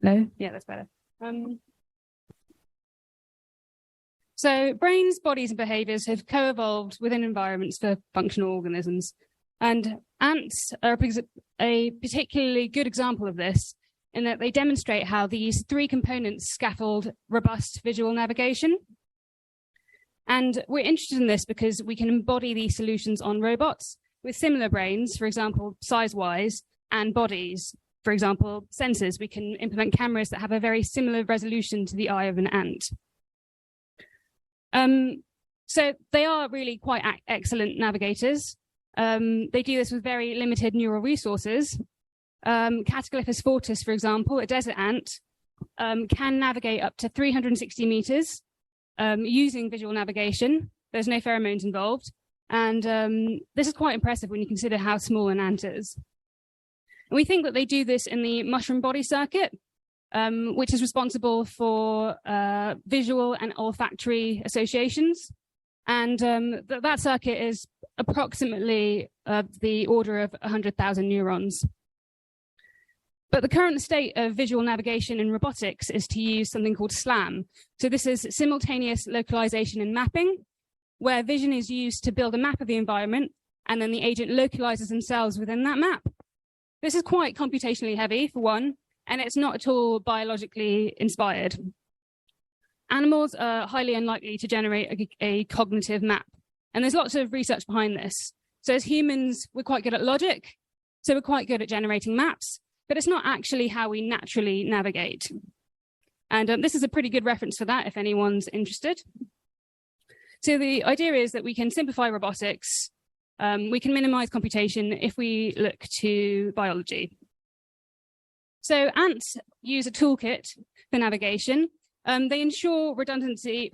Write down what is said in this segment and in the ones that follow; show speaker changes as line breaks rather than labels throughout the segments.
Hello? Yeah, that's better. So brains, bodies, and behaviors have co-evolved within environments for functional organisms. And ants are a particularly good example of this, in that they demonstrate how these three components scaffold robust visual navigation. And we're interested in this because we can embody these solutions on robots with similar brains, for example, size-wise, and bodies. For example, sensors. We can implement cameras that have a very similar resolution to the eye of an ant. So they are really quite excellent navigators. They do this with very limited neural resources. Kagioulis fortis, for example, a desert ant, can navigate up to 360 meters using visual navigation. There's no pheromones involved. And this is quite impressive when you consider how small an ant is. And we think that they do this in the mushroom body circuit, which is responsible for visual and olfactory associations. And that circuit is approximately the order of 100,000 neurons. But the current state of visual navigation in robotics is to use something called SLAM. So this is simultaneous localization and mapping, where vision is used to build a map of the environment, and then the agent localizes themselves within that map. This is quite computationally heavy, for one, and it's not at all biologically inspired. Animals are highly unlikely to generate a cognitive map, and there's lots of research behind this. So as humans, we're quite good at logic, so we're quite good at generating maps, but it's not actually how we naturally navigate. And this is a pretty good reference for that if anyone's interested. So the idea is that we can simplify robotics, we can minimize computation if we look to biology. So ants use a toolkit for navigation. They ensure redundancy,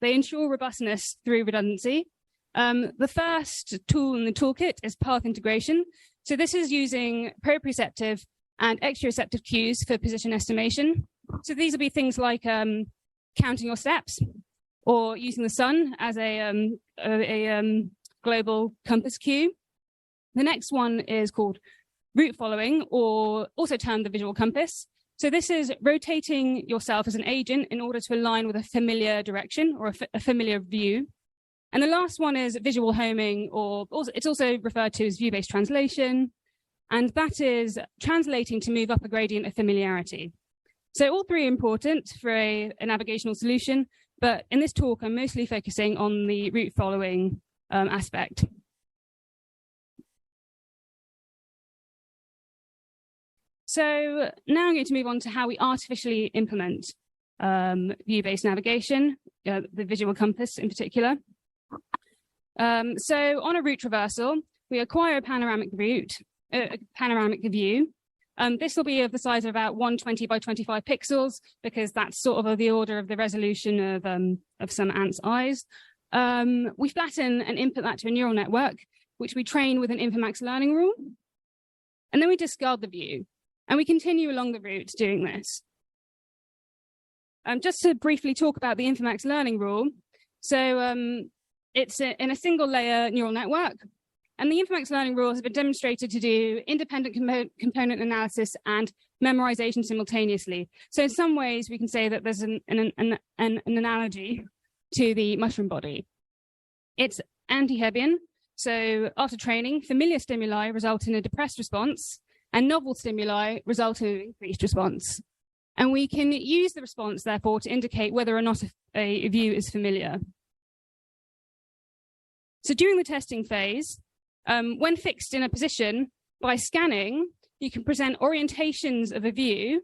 they ensure robustness through redundancy. The first tool in the toolkit is path integration. So this is using proprioceptive and exteroceptive cues for position estimation. So these will be things like counting your steps, or using the sun as a global compass cue. The next one is called route following, or also termed the visual compass. So this is rotating yourself as an agent in order to align with a familiar direction or a familiar view. And the last one is visual homing, or it's also referred to as view-based translation. And that is translating to move up a gradient of familiarity. So all three are important for a navigational solution, but in this talk, I'm mostly focusing on the route following aspect. So now I'm going to move on to how we artificially implement view-based navigation, the visual compass in particular. So on a route traversal, we acquire a panoramic route, a panoramic view. This will be of the size of about 120 by 25 pixels, because that's sort of the order of the resolution of some ants' eyes. We flatten and input that to a neural network, which we train with an Infomax learning rule. And then we discard the view, and we continue along the route doing this. Just to briefly talk about the Infomax learning rule. So it's in a single layer neural network. And the Infomax learning rule has been demonstrated to do independent component analysis and memorization simultaneously. So in some ways, we can say that there's an analogy to the mushroom body. It's anti-Hebbian. So after training, familiar stimuli result in a depressed response, and novel stimuli result in an increased response. And we can use the response, therefore, to indicate whether or not a view is familiar. So during the testing phase, when fixed in a position, by scanning, you can present orientations of a view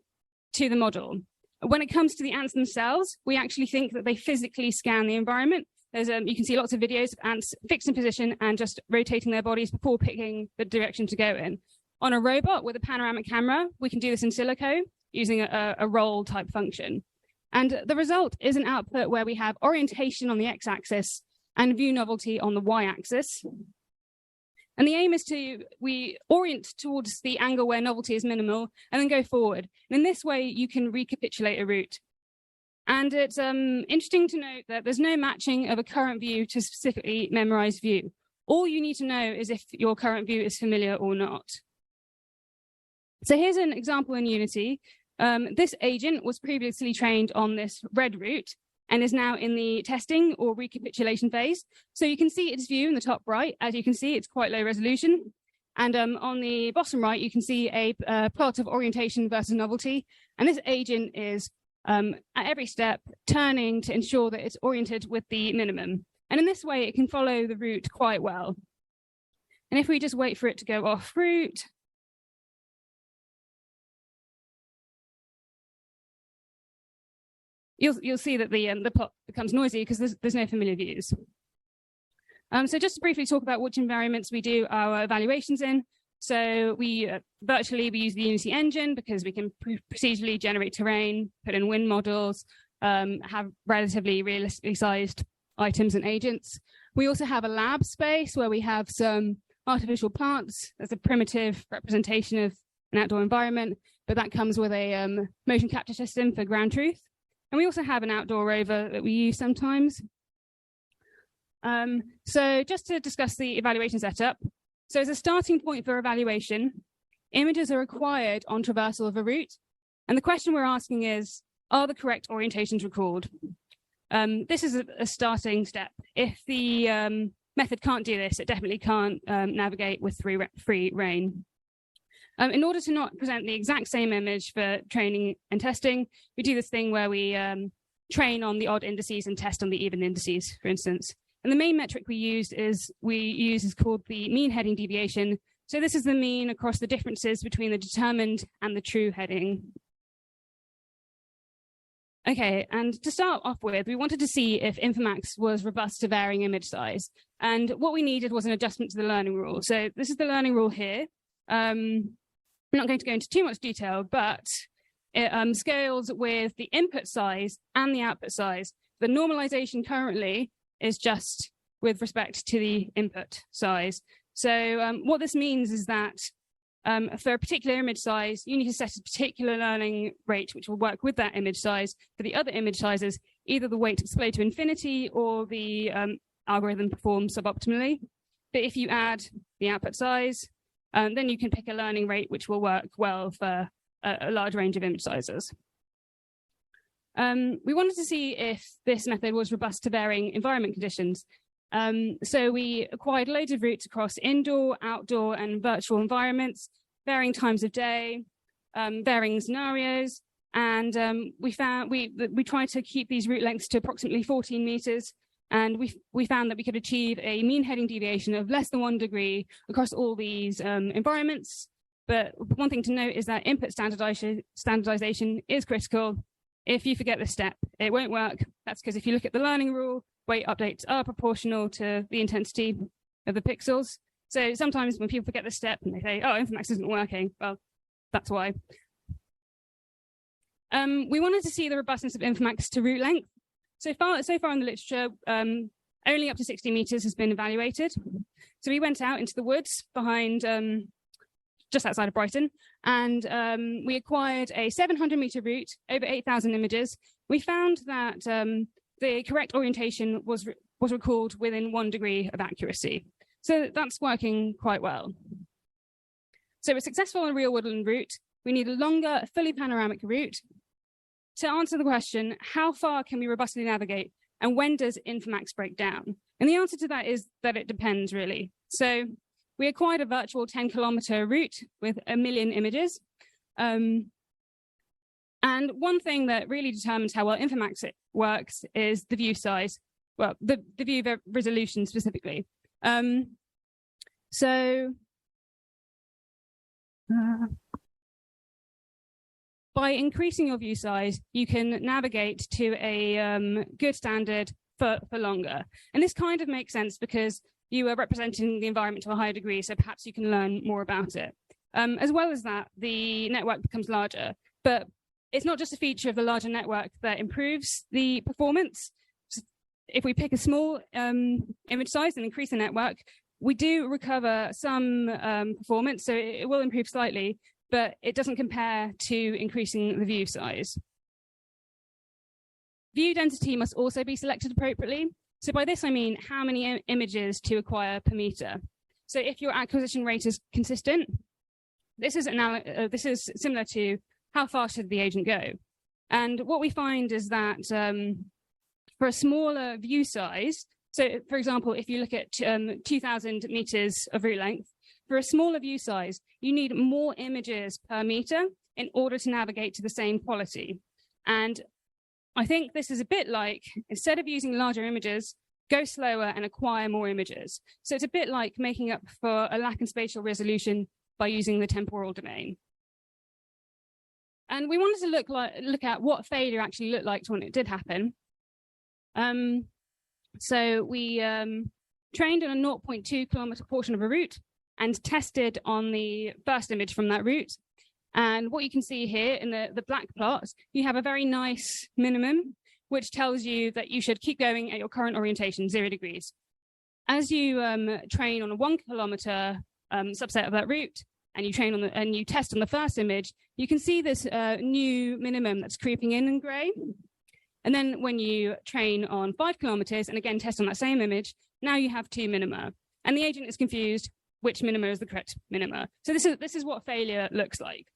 to the model. When it comes to the ants themselves, we actually think that they physically scan the environment. You can see lots of videos of ants fixed in position and just rotating their bodies before picking the direction to go in. On a robot with a panoramic camera, we can do this in silico using a roll type function. And the result is an output where we have orientation on the x-axis and view novelty on the y-axis. And the aim is we orient towards the angle where novelty is minimal and then go forward. And in this way, you can recapitulate a route. And it's interesting to note that there's no matching of a current view to a specifically memorized view. All you need to know is if your current view is familiar or not. So here's an example in Unity This agent was previously trained on this red route and is now in the testing or recapitulation phase. So you can see its view in the top right. As you can see, it's quite low resolution. And on the bottom right, you can see a plot of orientation versus novelty. And this agent is at every step turning to ensure that it's oriented with the minimum. And in this way, it can follow the route quite well. And if we just wait for it to go off route, you'll see that the plot becomes noisy because there's no familiar views. So just to briefly talk about which environments we do our evaluations in. So we virtually use the Unity engine because we can procedurally generate terrain, put in wind models, have relatively realistically sized items and agents. We also have a lab space where we have some artificial plants as a primitive representation of an outdoor environment, but that comes with a motion capture system for ground truth. And we also have an outdoor rover that we use sometimes. So just to discuss the evaluation setup. So as a starting point for evaluation, images are acquired on traversal of a route. And the question we're asking is, are the correct orientations recalled? This is a starting step. If the method can't do this, it definitely can't navigate with free rein. In order to not present the exact same image for training and testing, we do this thing where we train on the odd indices and test on the even indices, for instance. And the main metric we use is called the mean heading deviation. So this is the mean across the differences between the determined and the true heading. Okay, and to start off with, we wanted to see if Infomax was robust to varying image size. And what we needed was an adjustment to the learning rule. So this is the learning rule here. I'm not going to go into too much detail, but it scales with the input size and the output size. The normalization currently is just with respect to the input size. So what this means is that for a particular image size, you need to set a particular learning rate, which will work with that image size. For the other image sizes, either the weight explode to infinity or the algorithm performs suboptimally. But if you add the output size, then you can pick a learning rate which will work well for a large range of image sizes. We wanted to see if this method was robust to varying environment conditions. So we acquired loads of routes across indoor, outdoor, and virtual environments, varying times of day, varying scenarios, and we tried to keep these route lengths to approximately 14 meters, and we found that we could achieve a mean heading deviation of less than 1 degree across all these environments. But one thing to note is that input standardization is critical. If you forget this step, it won't work. That's because if you look at the learning rule, weight updates are proportional to the intensity of the pixels. So sometimes when people forget this step and they say, oh, Infomax isn't working, well, that's why. We wanted to see the robustness of Infomax to route length. So far in the literature, only up to 60 meters has been evaluated. So we went out into the woods behind, just outside of Brighton, and we acquired a 700-meter route over 8,000 images. We found that the correct orientation was recalled within 1 degree of accuracy. So that's working quite well. So we're successful on a real woodland route. We need a longer, fully panoramic route. To answer the question, how far can we robustly navigate, and when does Infomax break down? And the answer to that is that it depends, really. So we acquired a virtual 10-kilometer route with 1 million images. And one thing that really determines how well Infomax works is the view size, well, the view resolution specifically. By increasing your view size, you can navigate to a good standard for longer. And this kind of makes sense because you are representing the environment to a higher degree, so perhaps you can learn more about it. As well as that, the network becomes larger, but it's not just a feature of the larger network that improves the performance. If we pick a small image size and increase the network, we do recover some performance, so it will improve slightly, but it doesn't compare to increasing the view size. View density must also be selected appropriately. So by this, I mean how many images to acquire per meter. So if your acquisition rate is consistent, this is similar to how far should the agent go? And what we find is that for a smaller view size, so for example, if you look at 2,000 meters of route length, for a smaller view size, you need more images per meter in order to navigate to the same quality. And I think this is a bit like, instead of using larger images, go slower and acquire more images. So it's a bit like making up for a lack in spatial resolution by using the temporal domain. And we wanted to look at what failure actually looked like when it did happen. So we trained on a 0.2 kilometer portion of a route and tested on the first image from that route. And what you can see here in the black plot, you have a very nice minimum, which tells you that you should keep going at your current orientation, 0 degrees. As you train on a 1 kilometer subset of that route, and you train on and you test on the first image, you can see this new minimum that's creeping in gray. And then when you train on 5 kilometers and again test on that same image, now you have 2 minima. And the agent is confused which minima is the correct minima. So this is what failure looks like.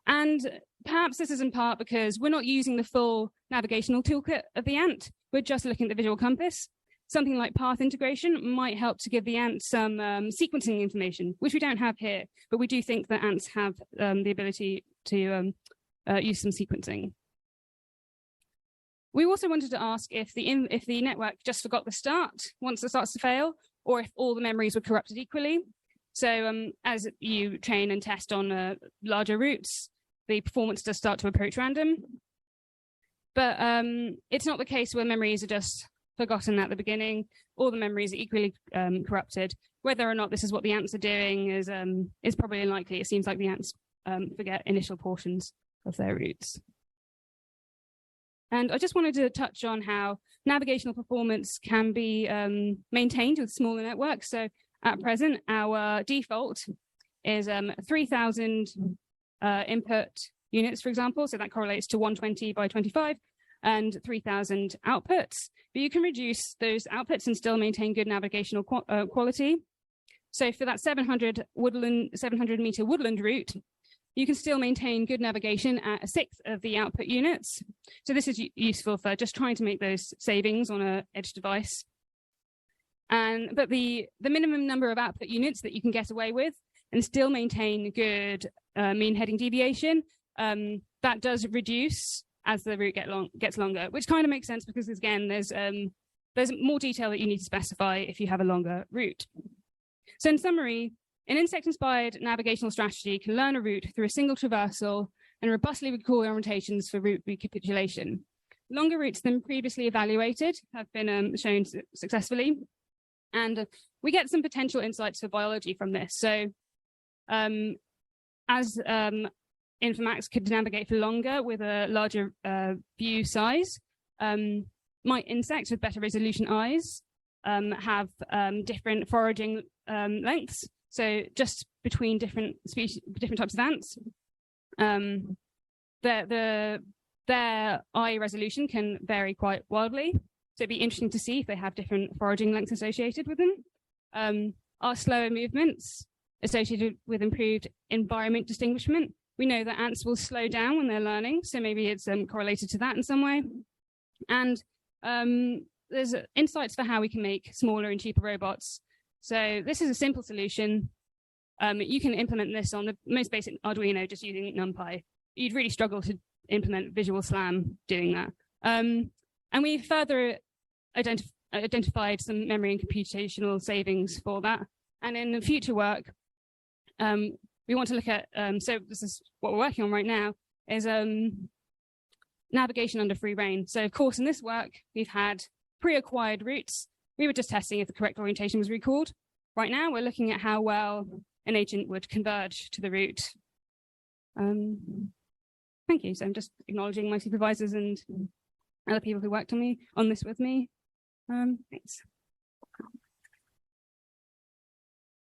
And perhaps this is in part because we're not using the full navigational toolkit of the ant. We're just looking at the visual compass. Something like path integration might help to give the ant some sequencing information, which we don't have here, but we do think that ants have the ability to use some sequencing. We also wanted to ask if the network just forgot the start once it starts to fail, or if all the memories were corrupted equally. So as you train and test on larger routes, the performance does start to approach random. But it's not the case where memories are just forgotten at the beginning. All the memories are equally corrupted. Whether or not this is what the ants are doing is probably unlikely. It seems like the ants forget initial portions of their routes. And I just wanted to touch on how navigational performance can be maintained with smaller networks. So at present, our default is 3,000 input units, for example. So that correlates to 120 by 25 and 3,000 outputs. But you can reduce those outputs and still maintain good navigational quality. So for that 700 meter woodland route, you can still maintain good navigation at 1/6 of the output units. So this is useful for just trying to make those savings on an edge device. But the minimum number of output units that you can get away with and still maintain good mean heading deviation, that does reduce as the route gets longer, which kind of makes sense because, again, there's more detail that you need to specify if you have a longer route. So in summary, an insect-inspired navigational strategy can learn a route through a single traversal and robustly recall orientations for route recapitulation. Longer routes than previously evaluated have been shown successfully, and we get some potential insights for biology from this. So as Infomax could navigate for longer with a larger view size, might insects with better resolution eyes have different foraging lengths? So just between different species, different types of ants, their eye resolution can vary quite wildly. So it'd be interesting to see if they have different foraging lengths associated with them. Are slower movements associated with improved environment distinguishment? We know that ants will slow down when they're learning, so maybe it's correlated to that in some way. And there's insights for how we can make smaller and cheaper robots. So this is a simple solution. You can implement this on the most basic Arduino just using NumPy. You'd really struggle to implement Visual SLAM doing that. And we further identified some memory and computational savings for that. And in the future work, we want to look at, so this is what we're working on right now, is navigation under free rein. So of course, in this work, we've had pre-acquired routes. We were just testing if the correct orientation was recalled. Right now, we're looking at how well an agent would converge to the route. Thank you. So I'm just acknowledging my supervisors and other people who worked on this with me. Thanks.